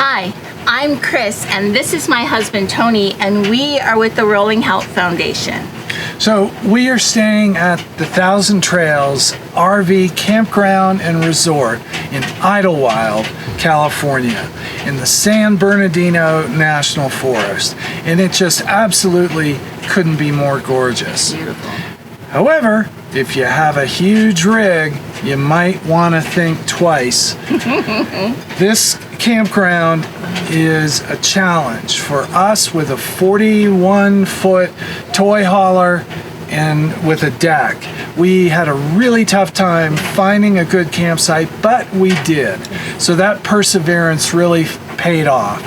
Hi, I'm Chris, and this is my husband Tony, and we are with the Rolling Help Foundation. So we are staying at the Thousand Trails RV Campground and Resort in Idyllwild, California, in the San Bernadino National Forest, and it just absolutely couldn't be more gorgeous. Beautiful. However, if you have a huge rig, you might want to think twice. This campground is a challenge for us with a 41-foot toy hauler and with a deck. We had a really tough time finding a good campsite, but we did. So that perseverance really paid off.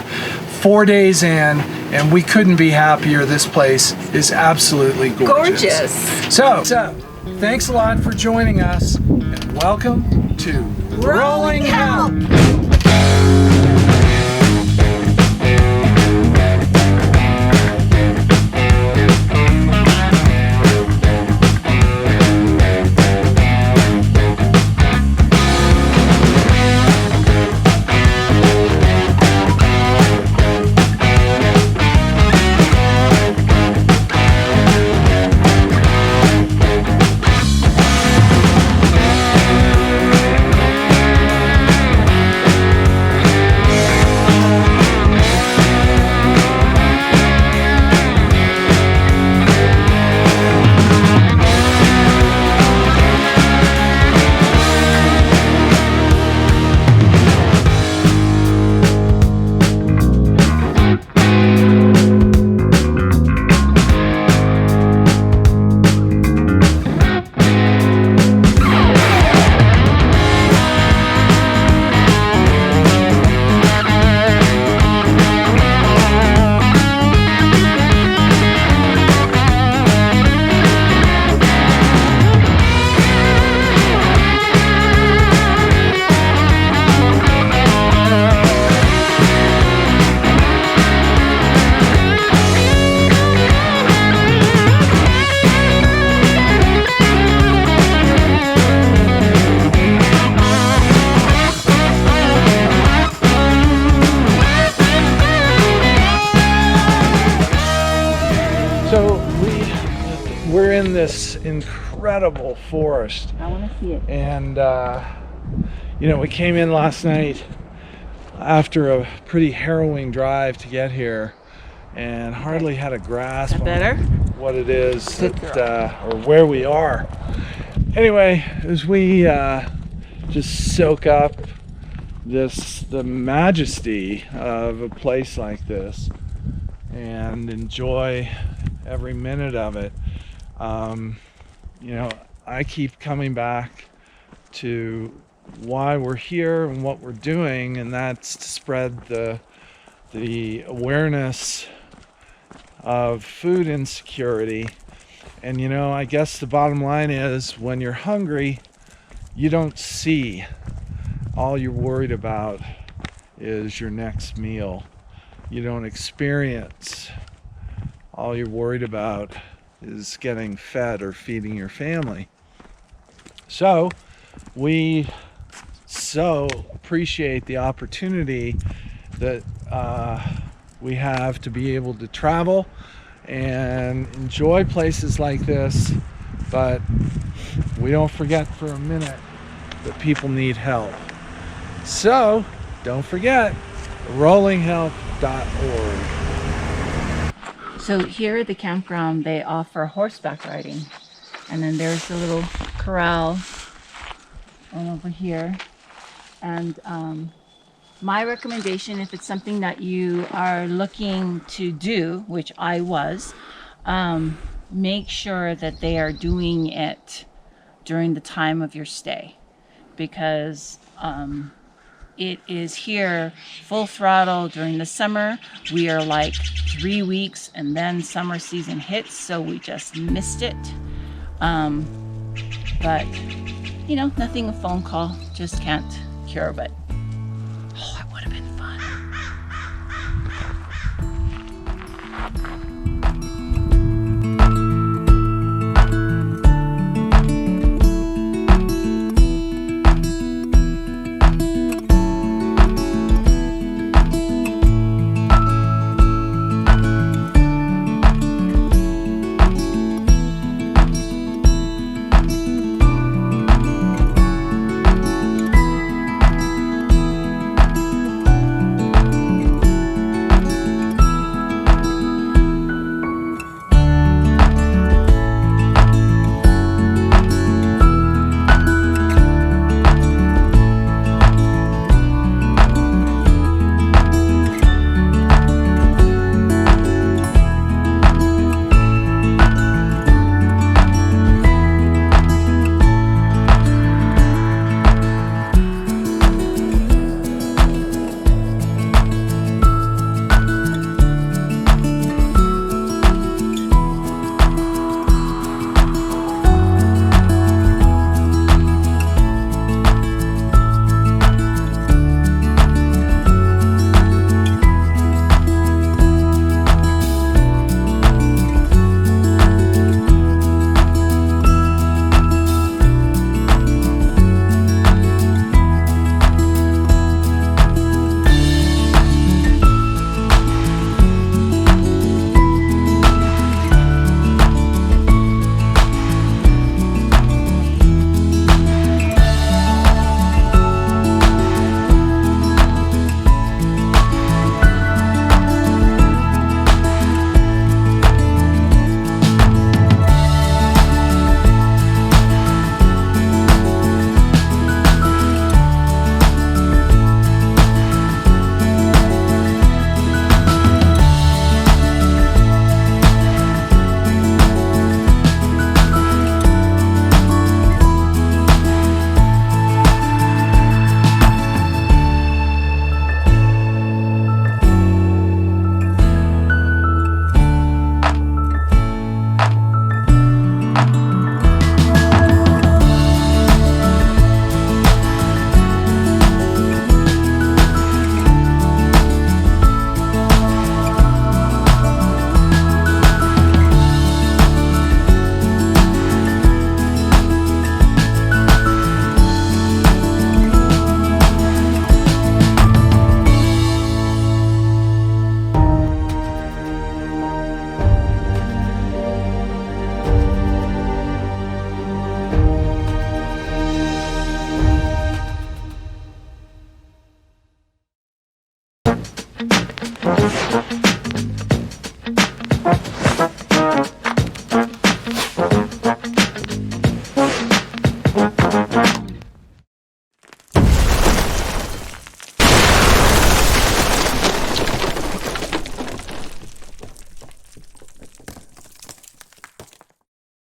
4 days in, and we couldn't be happier. This place is absolutely gorgeous. So thanks a lot for joining us, and welcome to Rolling Help! So we're in this incredible forest. I want to see it. And we came in last night after a pretty harrowing drive to get here, and hardly had a grasp on what it is that, or where we are. Anyway, as we just soak up the majesty of a place like this and enjoy every minute of it, I keep coming back to why we're here and what we're doing, and that's to spread the awareness of food insecurity. And I guess the bottom line is, when you're hungry, you don't see. All you're worried about is your next meal. You don't experience. All you're worried about is getting fed or feeding your family. So we so appreciate the opportunity that we have to be able to travel and enjoy places like this, but we don't forget for a minute that people need help. So don't forget, rollinghelp.org. So here at the campground, they offer horseback riding. And then there's the little corral over here. And my recommendation, if it's something that you are looking to do, which I was, make sure that they are doing it during the time of your stay. Because it is here full throttle during the summer. We are like 3 weeks and then summer season hits, so we just missed it. But nothing a phone call just can't cure, but it would have been fun.